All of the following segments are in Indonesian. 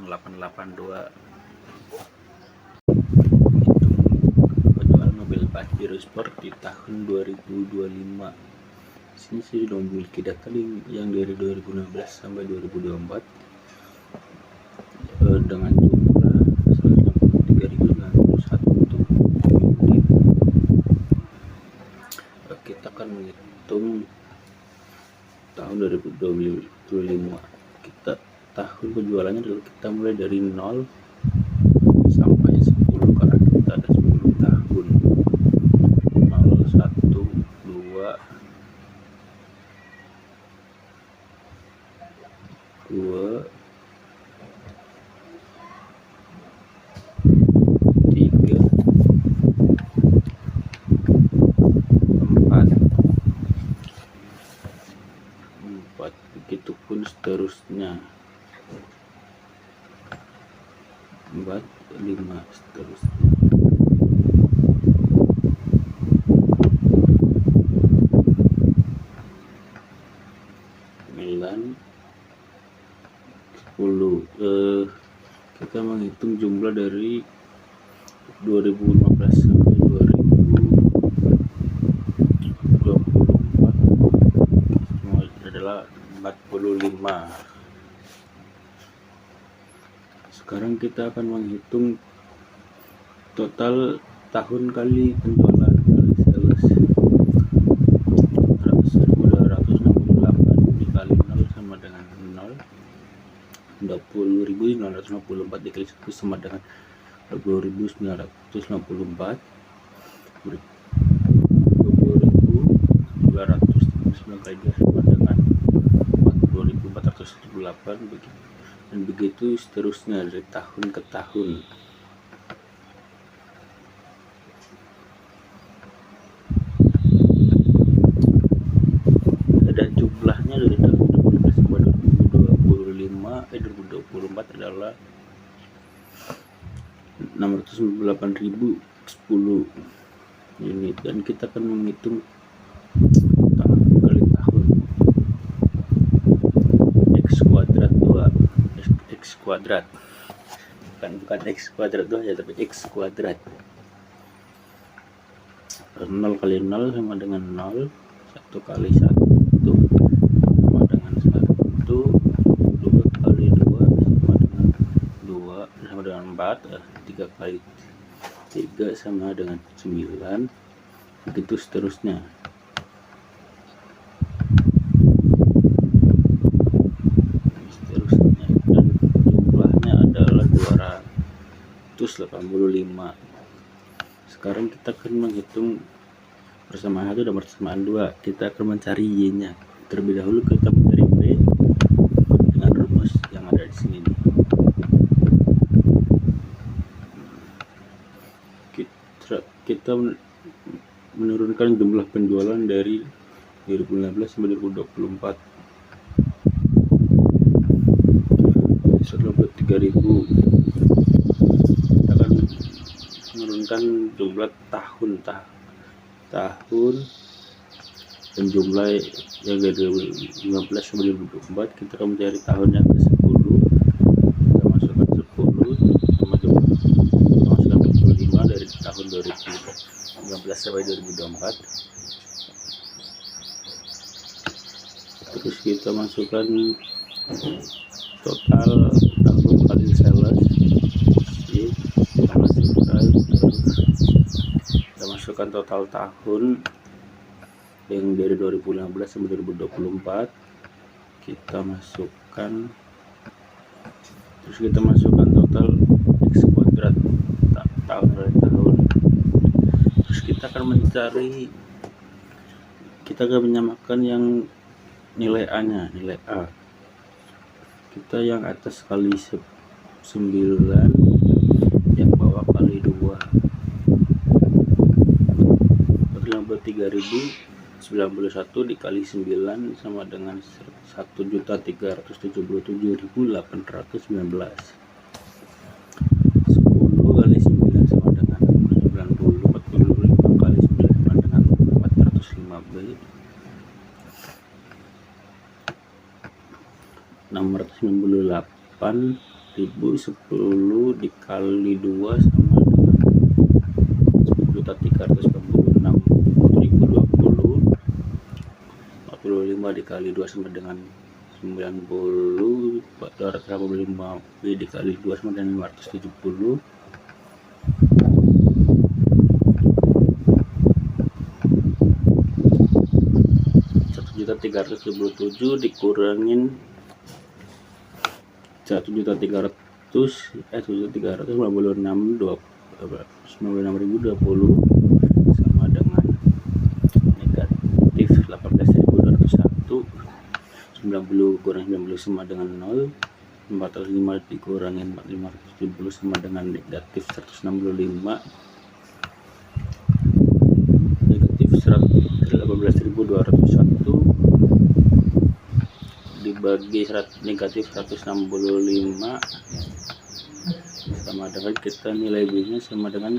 0882. Penjualan mobil Pajero Sport di tahun 2025. Sini saya sudah memiliki data yang dari 2016 sampai 2024 dengan jumlah 163.901 unit. Kita akan menghitung tahun 2025. Kita tahun penjualannya adalah kita mulai dari 0 sampai 10 karena kita ada 10 tahun. 0, 1, 2, 3, 4, begitupun seterusnya. 4, 5 seterusnya. 9, 10. Kita menghitung jumlah dari 2015 sampai 2024 semua adalah 45. Sekarang kita akan menghitung total tahun kali penjualan kali sales. 1.268 dikali 0 sama dengan 0. 20.954 dikali 1 sama dengan 20.954. 20.939 kali 2 sama dengan 40.478 begitu. Dan begitu seterusnya dari tahun ke tahun. Dan jumlahnya dari tahun 2015 sampai 2024 adalah 698.010 unit. Dan kita akan menghitung tahun kali tahun. X kuadrat 2, X kuadrat, bukan X kuadrat 2 ya, tapi X kuadrat. 0 kali 0 sama dengan 0, 1 kali 1 sama dengan 1, 2 kali 2 sama dengan 2 sama dengan 4, 3 kali 3 sama dengan 9, begitu seterusnya. Dan jumlahnya adalah 285. Sekarang kita akan menghitung persamaan 1 dan persamaan 2. Kita akan mencari Y-nya. Terlebih dahulu kita mencari B dengan rumus yang ada di sini. Kita menurunkan jumlah penjualan dari 2016 sampai 2024. 123.000. Kita akan menurunkan jumlah tahun dan jumlah yang dari 2015 sampai 2024. Kita akan mencari tahun yang ke-10. Kita masukkan 10 sama jumlah, kita masukkan 25 dari tahun 2015 sampai 2024. Terus kita masukkan total tahun kali sales. Kita masukkan total tahun yang dari 2015 sampai 2024. Kita masukkan, terus kita masukkan total X kuadrat tahun dari tahun. Terus kita akan mencari, kita akan menyamakan yang nilai A nya, nilai A. Kita yang atas kali 9, yang bawah kali 2. 3.091 dikali 9 sama dengan 1.377.819. 10 kali 9 sama dengan 90. 45 kali 9 sama dengan 405B. 698 10 dikali 2 sama dengan 10.346.020. 45 dikali 2 sama dengan 90. 285 dikali 2 sama dengan 570. 1.327 dikurangin 1.356.020 sama dengan negatif 18.201. 90 kurang 90 sama dengan 0. 405 dikurangin 570 sama dengan negatif 165. Negatif 18.201 dibagi negatif 165 sama dengan kita nilai B nya sama dengan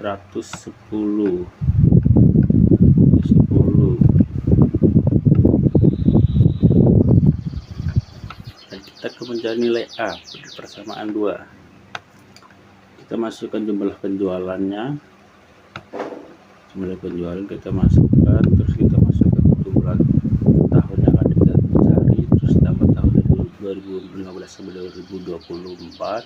110. Dan kita akan mencari nilai A persamaan 2. Kita masukkan jumlah penjualannya. Jumlah penjualan kita masukkan, terus kita masukkan jumlah tahun yang akan kita cari, terus tambah tahun 2015 sampai 2024.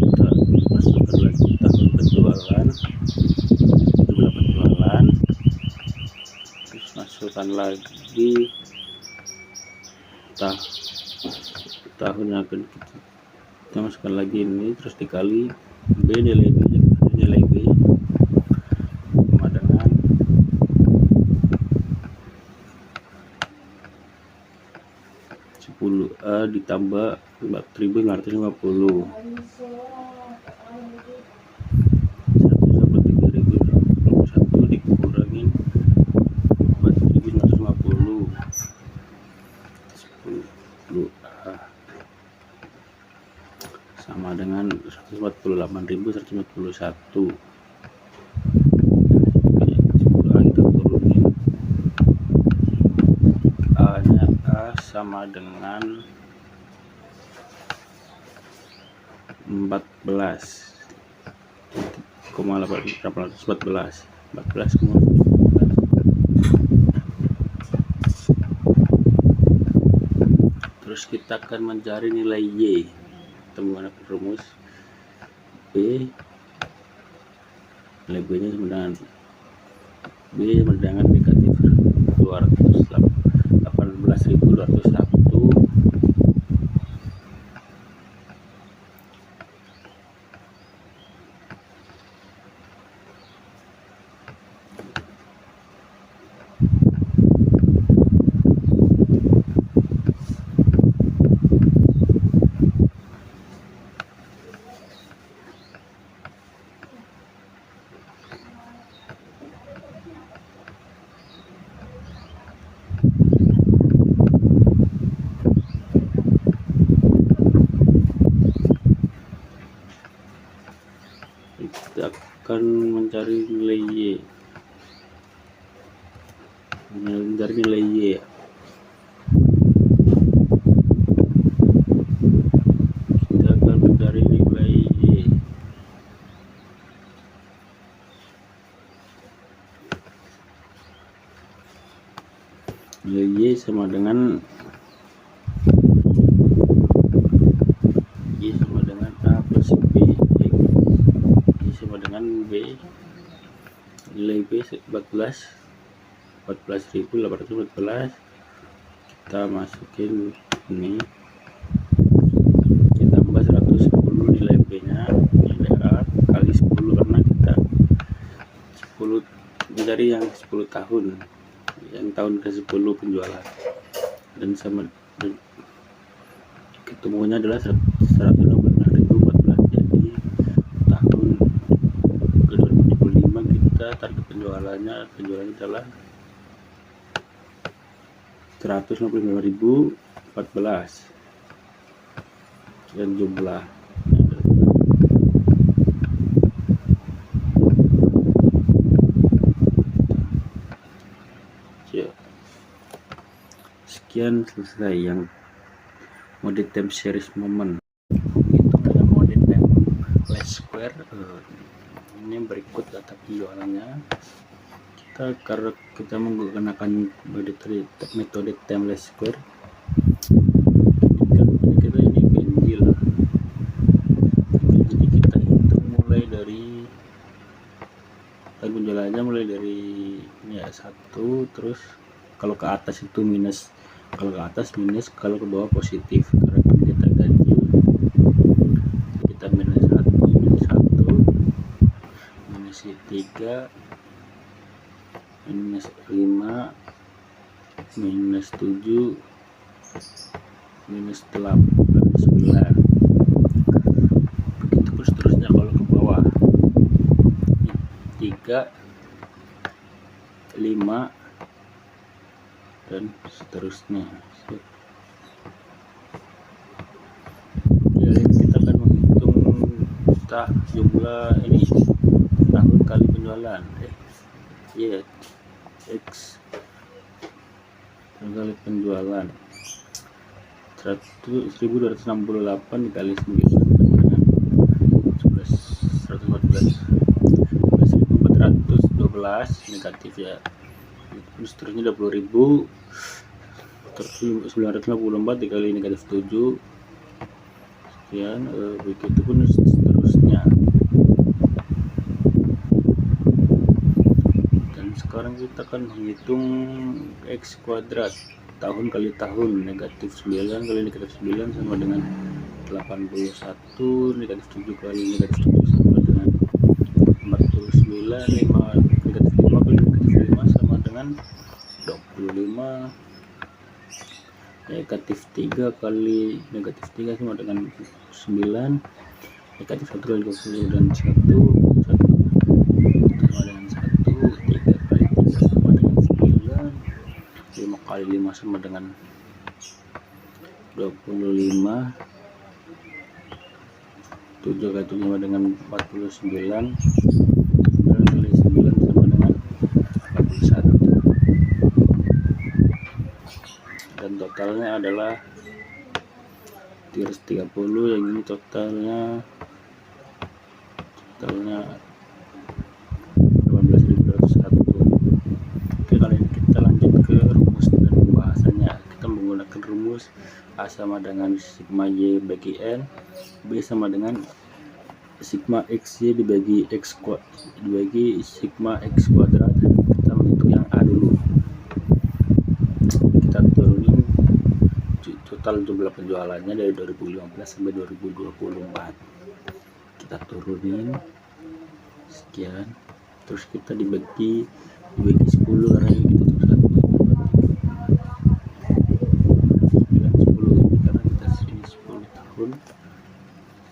Kita masukkan lagi tahun penjualan, jumlah penjualan, terus masukkan lagi tahun yang akan kita masukkan lagi ini, terus dikali B, nilai B sama dengan 10A ditambah 4.550. 183.021 dikurangin 4.550. 10A sama dengan 148.141. 10A kita turunin, A nya A sama dengan 14,814. Terus kita akan mencari nilai Y. Kita menggunakan rumus B. Nilai B nya sama dengan negatif 218.201. Kita akan mencari nilai Y. Mencari nilai Y. Kita akan mencari nilai Y. Nilai Y sama dengan A plus B. Y sama dengan B. Nilai B 14.814. Kita masukin ini, kita tambah 110 nilai B nya, nilai A kali 10 karena kita 10 mencari yang 10 tahun, yang tahun ke-10 penjualan, dan sama ketemunya adalah 166.014. Jadi tahun ke 2025 kita target penjualannya adalah 155.014 dan jumlah Sekian, selesai yang mode time series moment. Itu ada mode time least square. Ini berikut data penjualannya. Karena kita menggunakan metode time least square, kita ini ganjil. Jadi kita hitung mulai dari penjualannya mulai dari ya 1, terus kalau ke atas itu minus, kalau ke atas minus, kalau ke bawah positif. Karena kita ganjil, kita minus 1, minus 3, minus 5, minus 7, minus 8, 9. Begitu pun seterusnya kalau ke bawah. 3, 5, dan seterusnya. Jadi kita akan menghitung jumlah ini tahun kali penjualan. X kali penjualan 1268 dikali 9 sama dengan 11.412 negatif ya. Seterusnya 20.000, terus 954 dikali negatif 7, sekian. Begitu pun seterusnya. Sekarang kita akan menghitung X kuadrat tahun kali tahun. Negatif 9 kali negatif 9 sama dengan 81, negatif 7 kali negatif 7 sama dengan 49, 5 negatif 5 kali negatif 5 sama dengan 25, negatif 3 kali negatif 3 sama dengan 9, negatif 1 kali 20 dan 1 sama dengan 1, 3 kali 3 sama dengan 9, 5 kali 5 sama dengan 25, 7 kali 7 sama dengan 49, 9 kali 9 sama dengan 41, dan totalnya adalah 330. Yang ini totalnya 18.201. Oke, kali ini kita lanjut ke rumus dan pembahasannya. Kita menggunakan rumus A sama dengan sigma Y bagi N, B sama dengan sigma XY dibagi sigma X kuadrat. Kita menghitung yang A dulu. Kita turunin total jumlah penjualannya dari 2015 sampai 2024. Kita turunin sekian, terus kita dibagi 10 karena kita tuh 1, 9, 10 karena kita sini 10 tahun,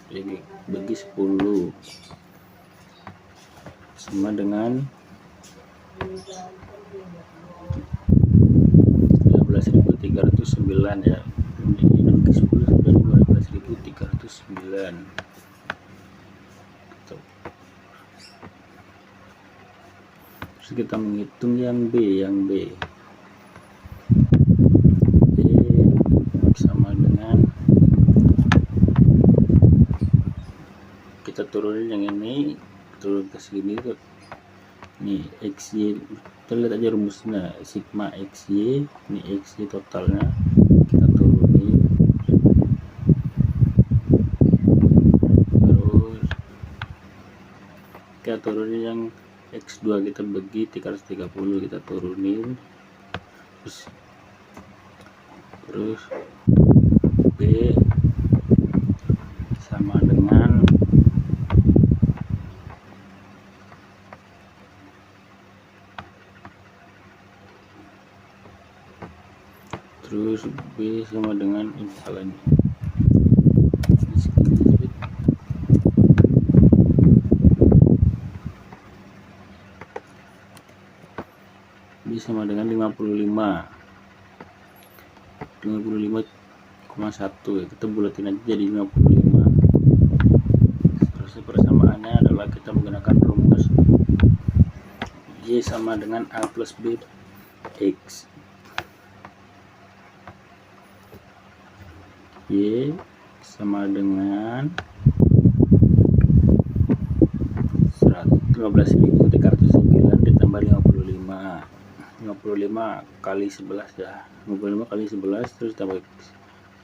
jadi bagi 10 sama dengan 15.309 ya. Ini bagi 10 sudah 15.309. Terus kita menghitung yang B, sama dengan, kita turunin yang ini, turun ke sini tuh. Nih XY, kita lihat aja rumusnya, sigma XY, ini XY totalnya kita turunin, terus kita turunin yang X2 kita bagi 330, kita turunin, terus B sama dengan terus B sama dengan imbalan. B sama dengan 55,1 ya, kita bulatin aja jadi 55. Terus persamaannya adalah kita menggunakan rumus Y sama dengan A plus B X. Y sama dengan 15.309 ditambah 55 kali 11 ya, 55 kali 11 terus tambah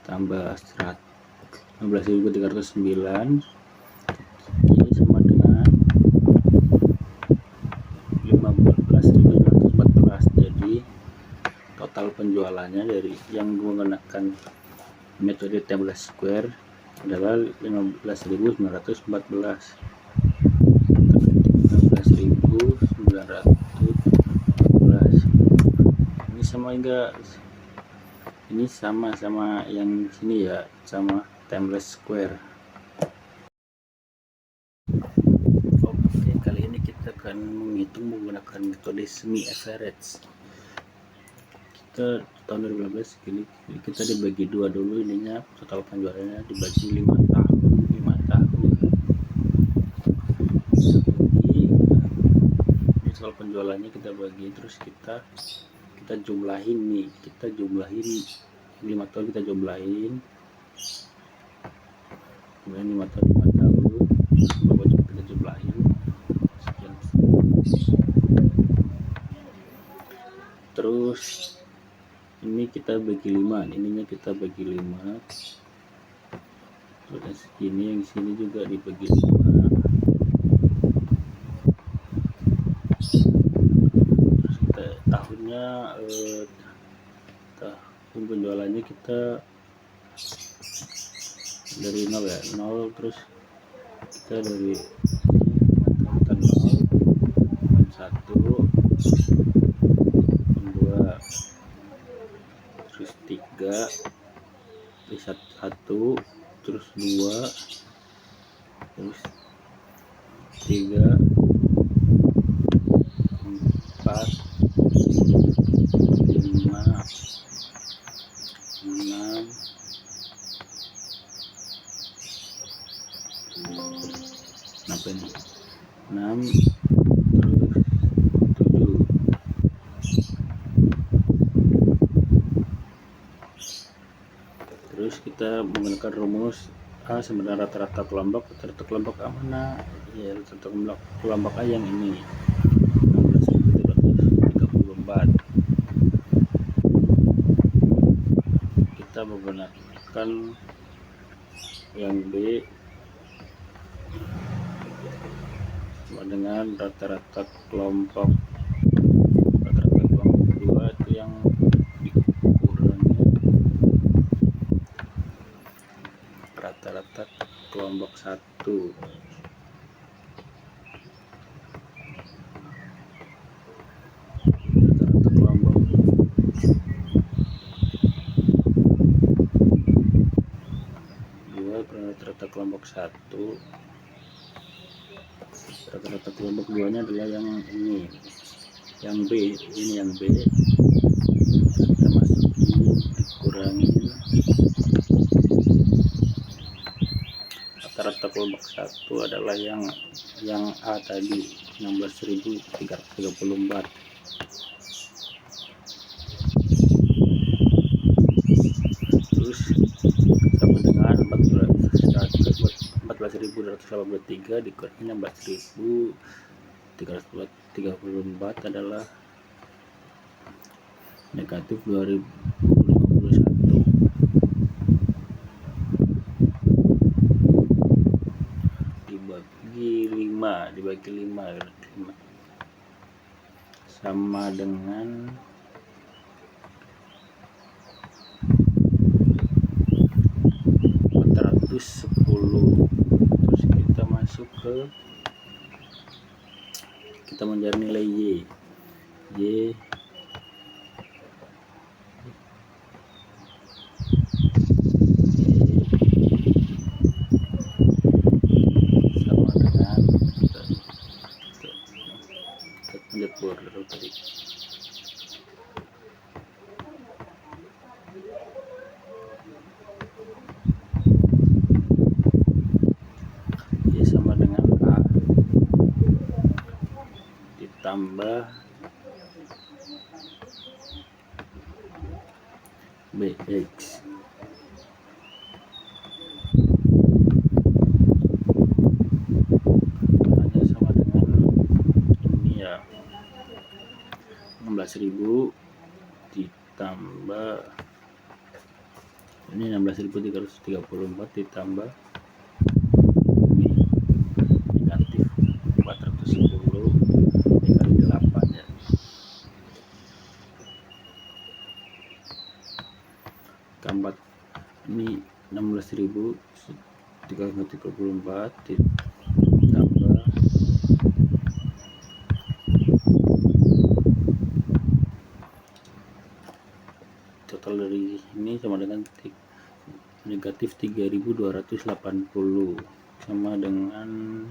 15.309 Y sama dengan 15.914. Jadi total penjualannya dari yang menggunakan metode Template Square adalah 15.914. 15.914. Ini sama enggak? Ini sama yang sini ya, sama Template Square. Oke, kali ini kita akan menghitung menggunakan metode semi average. Kita tahun 2015 ini kita dibagi dua dulu, ininya total penjualannya dibagi 5 tahun. Ini total penjualannya kita bagi, terus kita jumlahin nih, 5 tahun kita jumlahin 5 tahun kita jumlahin sekian. Terus ini kita bagi 5, ininya kita bagi 5, terus segini, yang sini juga dibagi 5. Terus kita tahunnya tahun penjualannya kita dari 0 ya, 0, terus kita dari 0, 1, 2, terus 3, 1, terus 2, terus 3, 4, 5, 6, 6, terus 7. Terus kita menggunakan rumus A sebenarnya rata-rata kelompok A mana? Ya, rata-rata kelompok A yang ini, 16.334. Kita menggunakan yang B sama dengan rata-rata kelompok 2 itu yang dikurangi rata-rata kelompok 1. Rata-rata kelompok 2 rata-rata kelompok 1. Rata-rata kelompok 2 nya adalah yang ini, yang B, ini yang B. Kita masukin, dikurangi rata-rata kelompok 1 adalah yang A tadi, 16.334. Terus sama dengan 14.283 dikurangi 16.334 adalah negatif 2051. Dibagi 5 sama dengan 410. Terus kita masuk ke, kita mencari nilai Y sama dengan kita lihat border tadi. Y sama dengan A ditambah BX 16.000 ditambah ini 16.334 ditambah ini negatif 410 dikali 8 ya. Keempat ini 16.334 ditambah total dari ini sama dengan negatif 3.280 sama dengan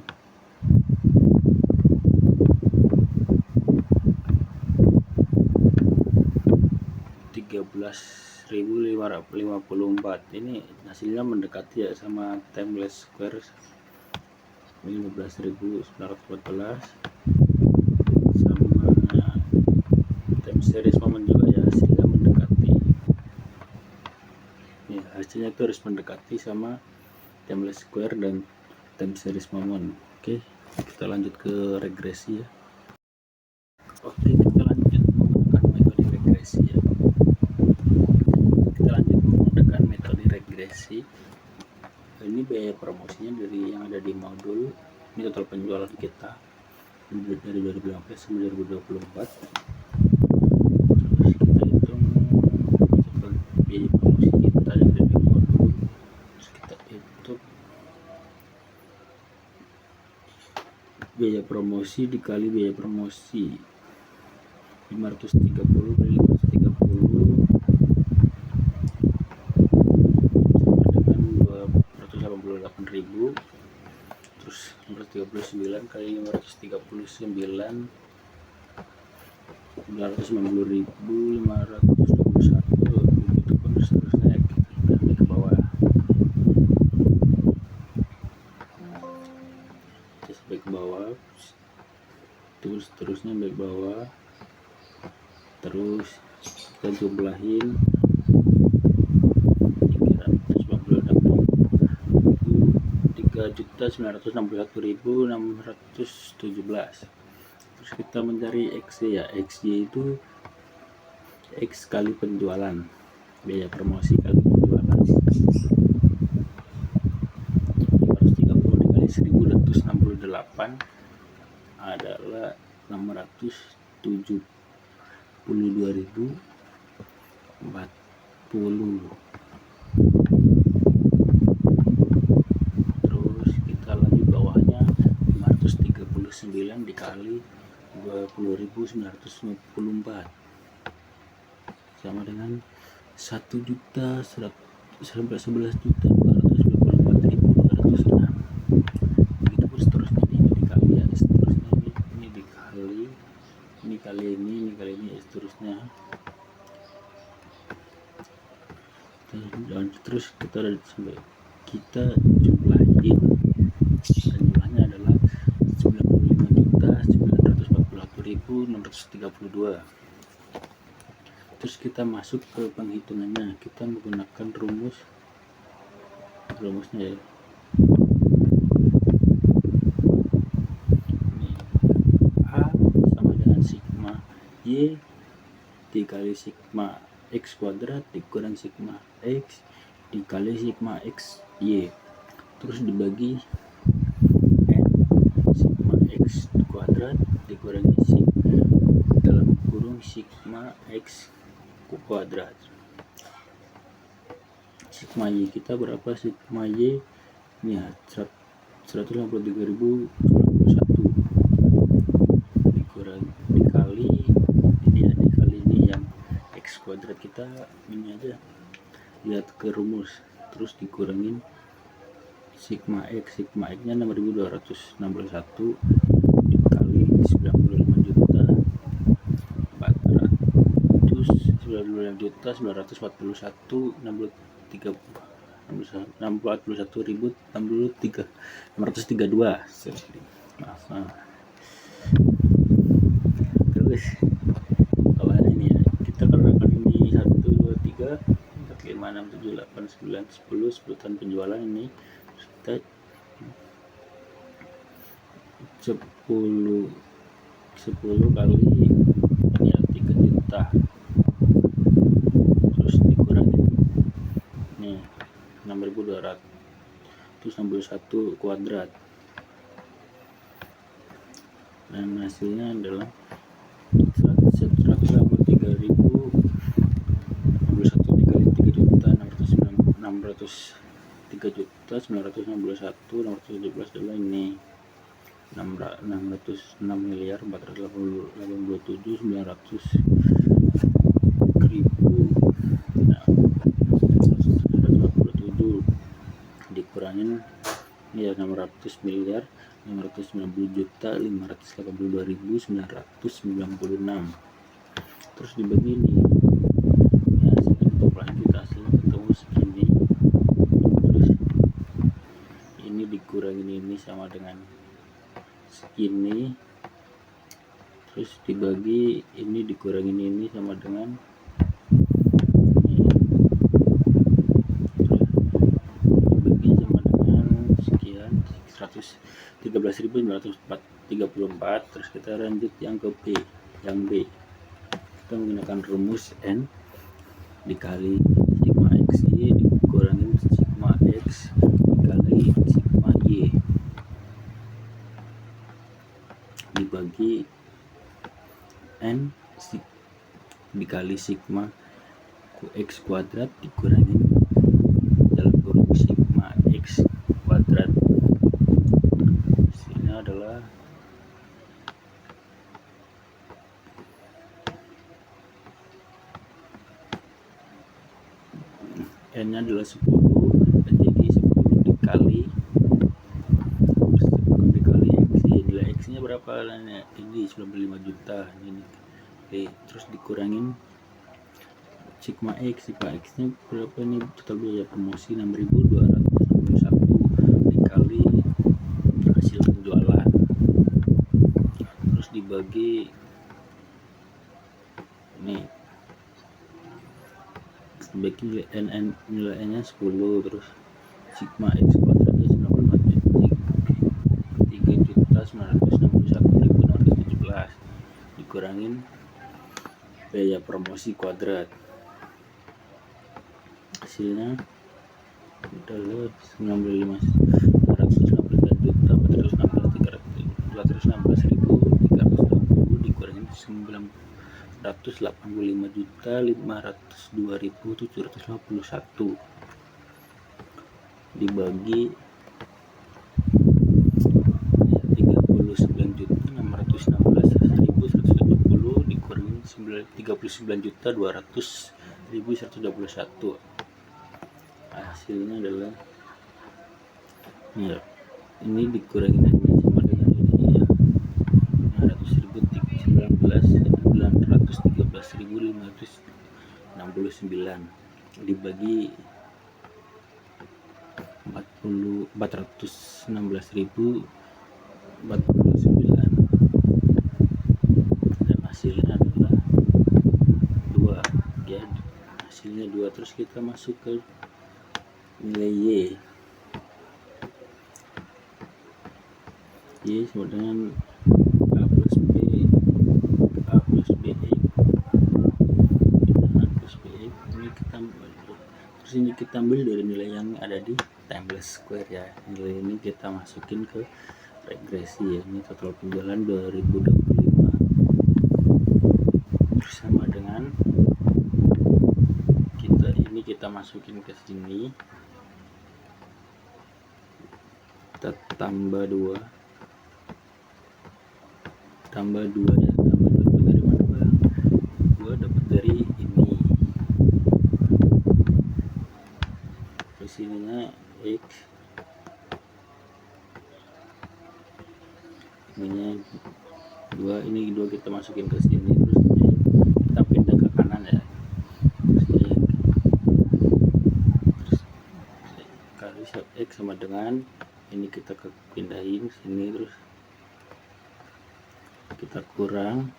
13.554. Ini hasilnya mendekati ya sama timeless square 15.914 sama time series moment juga ya, hasilnya mendekati ya, hasilnya itu harus mendekati sama timeless square dan time series moment. Oke, kita lanjut ke regresi ya. Oke, kita lanjut menggunakan metode regresi ya. Ini biaya promosinya dari yang ada di modul. Ini total penjualan kita dari 2015 sampai 2024. Terus kita hitung total biaya promosi kita yang ada di modul. Terus kita hitung biaya promosi dikali biaya promosi 530 kali 530 8.000, terus 139 kali 539 990.521, begitu pun seterusnya kita ke bawah sampai ke bawah, terus seterusnya sampai ke bawah, terus kita jumlahin 3.961.617. Terus kita mencari XY ya. XY itu X kali penjualan, biaya promosi kali penjualan 530 dikali 1.268 adalah 672.040. Dikali 20.954 sama dengan 1.111.294.206. Begitu pun seterusnya ini dikali ya, seterusnya ini dikali ini kali ini seterusnya. Dan terus kita jumlahin, jumlahnya adalah 95.941.632. Terus kita masuk ke penghitungannya, kita menggunakan rumusnya ya. Ini A sama dengan sigma Y dikali sigma X kuadrat dikurang sigma X dikali sigma X Y, terus dibagi sigma X kuadrat dikurangi dalam kurung sigma X kuadrat. Sigma Y kita berapa? Sigma Y ini ya 153.091 dikali ini ya, dikali ini yang X kuadrat kita ini aja, lihat ke rumus, terus dikurangin sigma X nya 6.261 dikali 95.941.631.632. Maaf. Terus kalau ini ya, kita kerjakan ini 1, 2, 3, 4, 5, 6, 7, 8, 9, 10 sebutan penjualan ini. Kita 10 kali ini ya 3.000 juta, terus dikurangi nih 6.261 kuadrat, dan hasilnya adalah 183.061 dikali 3.961.617 adalah ini 606.487.900.000 dikurangin ya 690.582.996, terus dibagi ini ya, hasilnya untuk kita hasilnya ketemu segini, terus ini dikurangin ini sama dengan segini, terus dibagi ini dikurangin ini sama dengan ini, terus dibagi sama dengan sekian 113.934. Terus kita lanjut yang ke B, yang B kita menggunakan rumus N dikali sigma XY dikurangin sigma X dikali sigma Y dibagi N dikali sigma X kuadrat dikurangin dalam kurung sigma X kuadrat. Hasilnya adalah N nya adalah 10, jadi 10 dikali X, nilai X nya berapa, ini 95 juta ini. Oke, terus dikurangin sigma X nya berapa, ini total biaya promosi 6.261 dikali hasil penjualan, terus dibagi ini bagi nilai N nya 10, terus sigma X kuadratnya 3.961.617 dikurangin biaya promosi kuadrat, hasilnya adalah 19.416.320 dikurangin 985.502.751 dibagi 39.616.170 dikurangin 39.200.121. Hasilnya adalah ya, ini dikurangin ini sama dengan ini ya, 913.569 dibagi 416.049 dan hasilnya adalah 2 ya, hasilnya 2. Terus kita masuk ke nilai Y sama dengan A plus B ini kita ambil dari nilai yang ada di timeless square ya. Nilai ini kita masukin ke regresi ya, ini total penjualan 2025 bersama dengan kita masukin ke sini, kita tambah 2 ya, tambah 2 dari mana bang? 2 dapat dari ini, terus ininya X, ininya 2, ini 2 kita masukin ke sini, terus kita pindah ke kanan ya, kali X sama dengan ini kita pindahin sini, terus kita kurang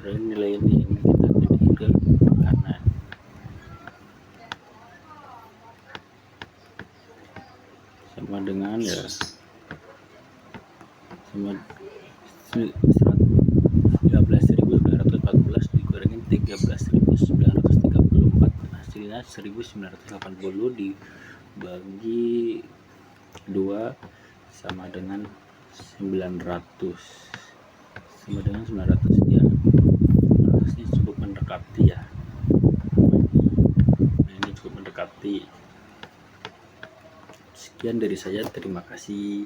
nilai ini kita pindahin ke kanan sama dengan ya 13.914 dikurangin 13.934, hasilnya 1980 dibagi 2 sama dengan 900 ya. Ini cukup mendekati ya. Ini cukup mendekati. Sekian dari saya, terima kasih.